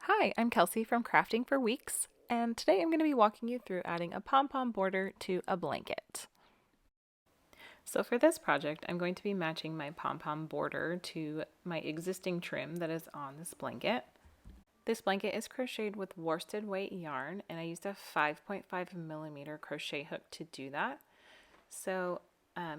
Hi, I'm Kelsey from Crafting for Weeks, and today I'm going to be walking you through adding a pom-pom border to a blanket. So for this project, I'm going to be matching my pom-pom border to my existing trim that is on this blanket. This blanket is crocheted with worsted weight yarn, and I used a 5.5mm crochet hook to do that. So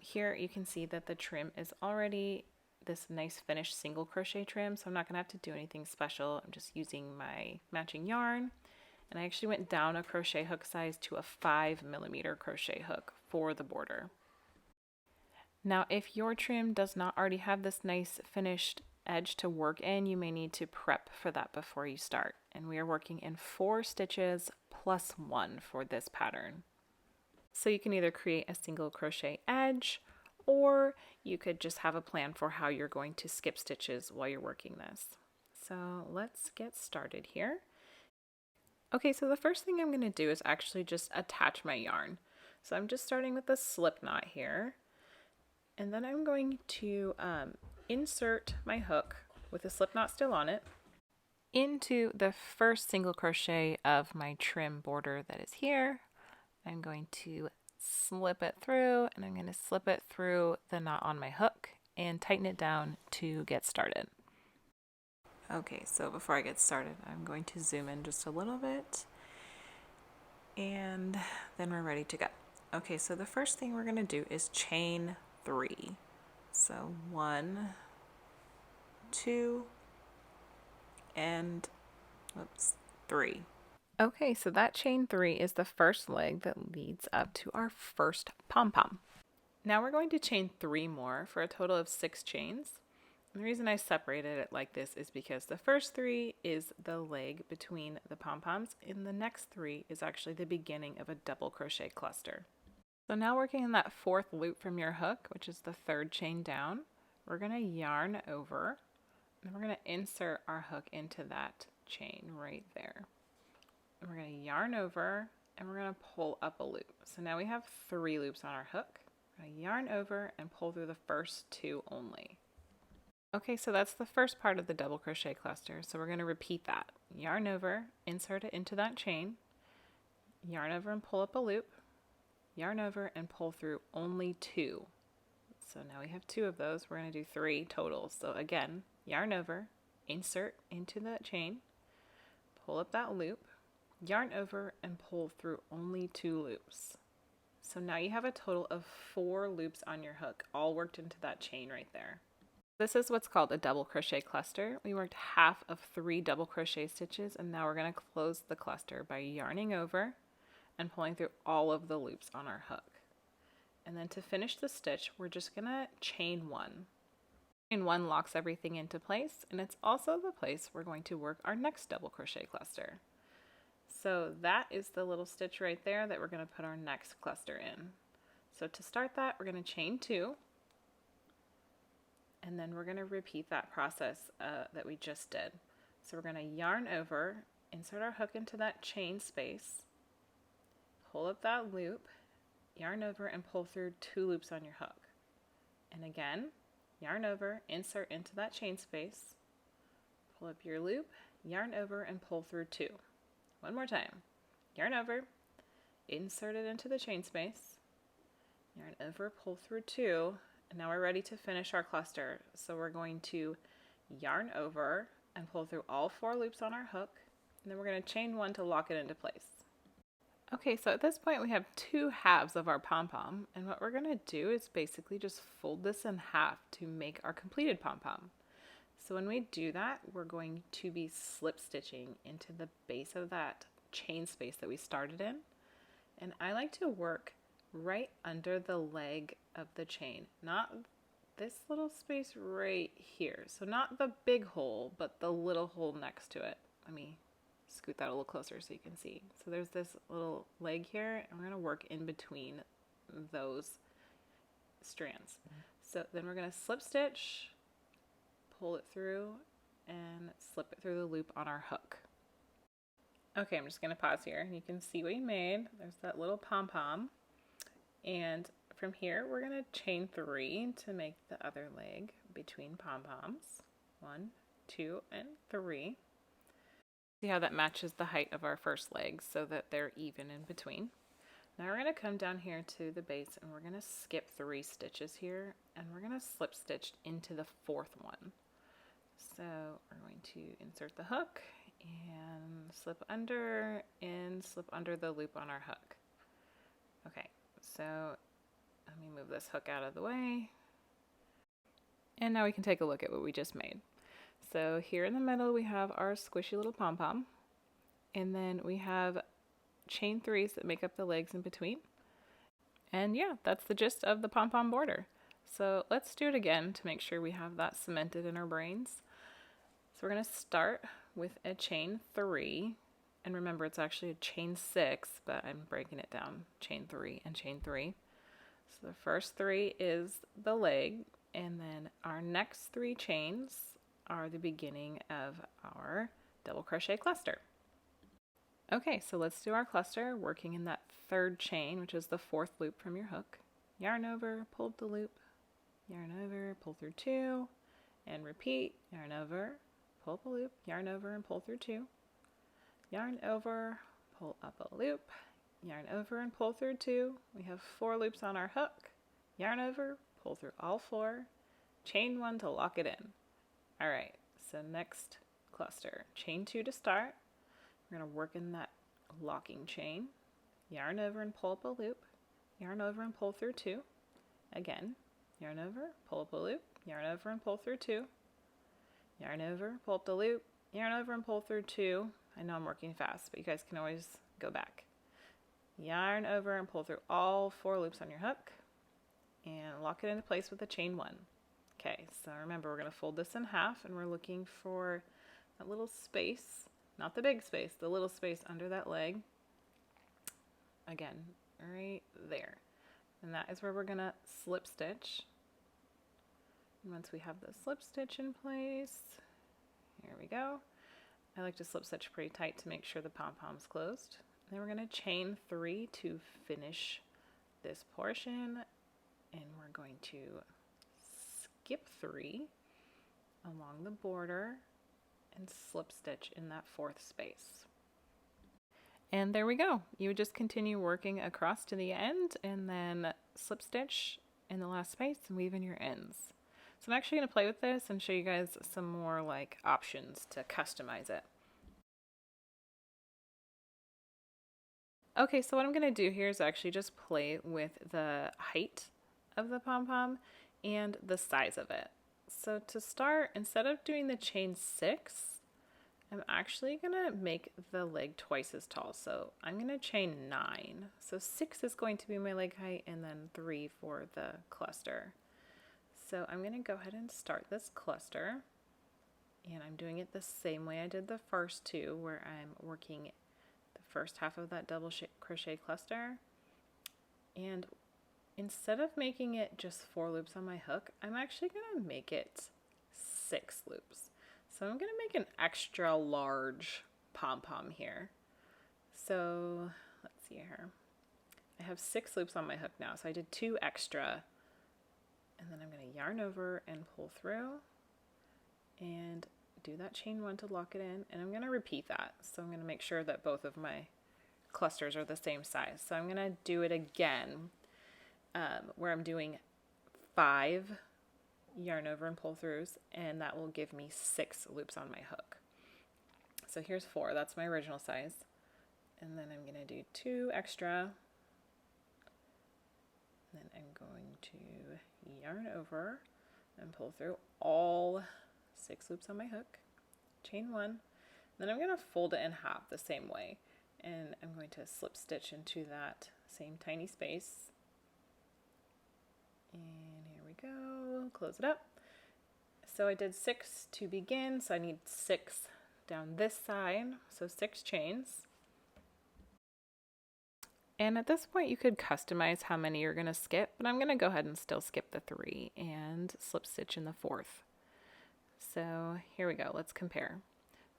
here you can see that the trim is already this nice finished single crochet trim, so I'm not going to have to do anything special. I'm just using my matching yarn, and I actually went down a crochet hook size to a 5mm crochet hook for the border. Now if your trim does not already have this nice finished edge to work in, you may need to prep for that before you start. And we are working in 4 stitches plus 1 for this pattern. So you can either create a single crochet edge, or you could just have a plan for how you're going to skip stitches while you're working this. So let's get started here. Okay, so the first thing I'm going to do is actually just attach my yarn. So I'm just starting with a slip knot here, and then I'm going to insert my hook with the slip knot still on it into the first single crochet of my trim border that is here. I'm going to slip it through, and I'm going to slip it through the knot on my hook and tighten it down to get started. Okay, so before I get started, I'm going to zoom in just a little bit, and then we're ready to go. Okay, so the first thing we're going to do is chain 3. So 1, 2, and 3. Okay, so that chain 3 is the first leg that leads up to our first pom-pom. Now we're going to chain 3 more for a total of 6 chains. And the reason I separated it like this is because the first 3 is the leg between the pom-poms, and the next 3 is actually the beginning of a double crochet cluster. So now working in that 4th loop from your hook, which is the 3rd chain down, we're going to yarn over, and we're going to insert our hook into that chain right there. And we're going to yarn over, and we're going to pull up a loop. So now we have 3 loops on our hook. We're going to yarn over and pull through the first 2 only. Okay, so that's the first part of the double crochet cluster. So we're going to repeat that. Yarn over, insert it into that chain, yarn over and pull up a loop, yarn over and pull through only 2. So now we have 2 of those. We're going to do 3 total. So again, yarn over, insert into that chain, pull up that loop, yarn over and pull through only 2 loops. So now you have a total of 4 loops on your hook, all worked into that chain right there. This is what's called a double crochet cluster. We worked half of 3 double crochet stitches, and now we're going to close the cluster by yarning over and pulling through all of the loops on our hook. And then to finish the stitch, we're just going to chain 1. Chain 1 locks everything into place, and it's also the place we're going to work our next double crochet cluster. So that is the little stitch right there that we're going to put our next cluster in. So to start that, we're going to chain 2, and then we're going to repeat that process that we just did. So we're going to yarn over, insert our hook into that chain space, pull up that loop, yarn over and pull through 2 loops on your hook. And again, yarn over, insert into that chain space, pull up your loop, yarn over and pull through 2. One more time. Yarn over, insert it into the chain space, yarn over, pull through 2, and now we're ready to finish our cluster. So we're going to yarn over and pull through all 4 loops on our hook, and then we're going to chain 1 to lock it into place. Okay, so at this point we have 2 halves of our pom-pom, and what we're going to do is basically just fold this in half to make our completed pom-pom. So when we do that, we're going to be slip stitching into the base of that chain space that we started in. And I like to work right under the leg of the chain, not this little space right here. So not the big hole, but the little hole next to it. Let me scoot that a little closer so you can see. So there's this little leg here, and we're going to work in between those strands. So then we're going to slip stitch, pull it through, and slip it through the loop on our hook. Okay, I'm just going to pause here, and you can see what we made. There's that little pom-pom, and from here we're going to chain 3 to make the other leg between pom-poms. 1, 2, and 3. See how that matches the height of our first leg so that they're even in between. Now we're going to come down here to the base and we're going to skip 3 stitches here and we're going to slip stitch into the 4th one. So we're going to insert the hook and slip under the loop on our hook. Okay, so let me move this hook out of the way. And now we can take a look at what we just made. So here in the middle we have our squishy little pom-pom, and then we have chain 3s that make up the legs in between. And yeah, that's the gist of the pom-pom border. So let's do it again to make sure we have that cemented in our brains. So we're going to start with a chain 3, and remember it's actually a chain 6, but I'm breaking it down, chain 3 and chain 3. So the first 3 is the leg, and then our next 3 chains are the beginning of our double crochet cluster. Okay, so let's do our cluster working in that 3rd chain, which is the 4th loop from your hook. Yarn over, pull up the loop, yarn over, pull through 2, and repeat, yarn over, pull up a loop, yarn over and pull through 2, yarn over, pull up a loop, yarn over and pull through 2. We have 4 loops on our hook, yarn over, pull through all 4, chain 1 to lock it in. All right, so next cluster, chain 2 to start. We're going to work in that locking chain, yarn over and pull up a loop, yarn over and pull through 2. Again, yarn over, pull up a loop, yarn over and pull through 2. Yarn over, pull up the loop, yarn over and pull through 2. I know I'm working fast, but you guys can always go back. Yarn over and pull through all 4 loops on your hook and lock it into place with a chain 1. Okay, so remember we're going to fold this in half and we're looking for that little space, not the big space, the little space under that leg. Again, right there. And that is where we're going to slip stitch. And once we have the slip stitch in place, here we go. I like to slip stitch pretty tight to make sure the pom-pom's closed. Then we're going to chain 3 to finish this portion, and we're going to skip 3 along the border and slip stitch in that 4th space. And there we go. You would just continue working across to the end and then slip stitch in the last space and weave in your ends. So I'm actually going to play with this and show you guys some more like options to customize it. Okay, so what I'm going to do here is actually just play with the height of the pom-pom and the size of it. So to start, instead of doing the chain 6, I'm actually going to make the leg twice as tall. So I'm going to chain 9. So 6 is going to be my leg height and then 3 for the cluster. So I'm going to go ahead and start this cluster, and I'm doing it the same way I did the first 2, where I'm working the first half of that double crochet cluster, and instead of making it just 4 loops on my hook, I'm actually going to make it 6 loops. So I'm going to make an extra large pom-pom here. So let's see here. I have 6 loops on my hook now, so I did 2 extra. And then I'm going to yarn over and pull through and do that chain 1 to lock it in. And I'm going to repeat that. So I'm going to make sure that both of my clusters are the same size. So I'm going to do it again where I'm doing 5 yarn over and pull throughs, and that will give me 6 loops on my hook. So here's 4. That's my original size. And then I'm going to do 2 extra. And then I'm going to yarn over and pull through all 6 loops on my hook, chain 1, then I'm going to fold it in half the same way, and I'm going to slip stitch into that same tiny space, and here we go, close it up. So I did 6 to begin, so I need 6 down this side, so 6 chains. And at this point you could customize how many you're going to skip, but I'm going to go ahead and still skip the 3 and slip stitch in the 4th. So here we go, let's compare.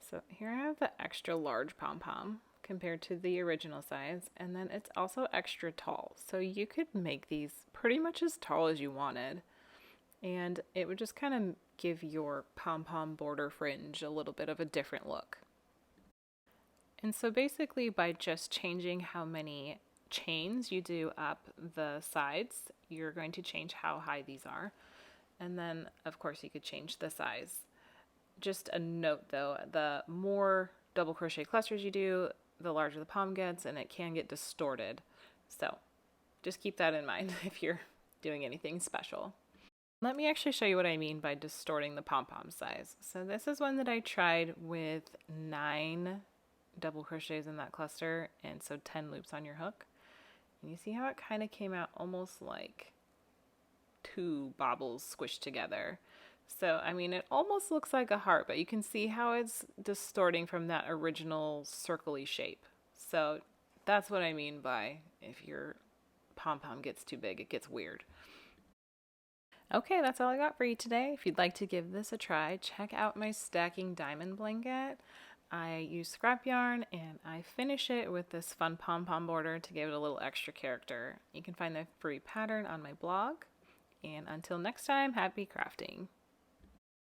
So here I have the extra large pom-pom compared to the original size, and then it's also extra tall. So you could make these pretty much as tall as you wanted, and it would just kind of give your pom-pom border fringe a little bit of a different look. And so basically by just changing how many chains you do up the sides, you're going to change how high these are. And then of course you could change the size. Just a note though, the more double crochet clusters you do, the larger the pom gets, and it can get distorted. So just keep that in mind if you're doing anything special. Let me actually show you what I mean by distorting the pom-pom size. So this is one that I tried with 9 double crochets in that cluster, and so 10 loops on your hook. And you see how it kind of came out almost like 2 bobbles squished together. So, I mean, it almost looks like a heart, but you can see how it's distorting from that original circle-y shape. So that's what I mean by if your pom-pom gets too big, it gets weird. Okay, that's all I got for you today. If you'd like to give this a try, check out my stacking diamond blanket. I use scrap yarn and I finish it with this fun pom-pom border to give it a little extra character. You can find the free pattern on my blog. And until next time, happy crafting!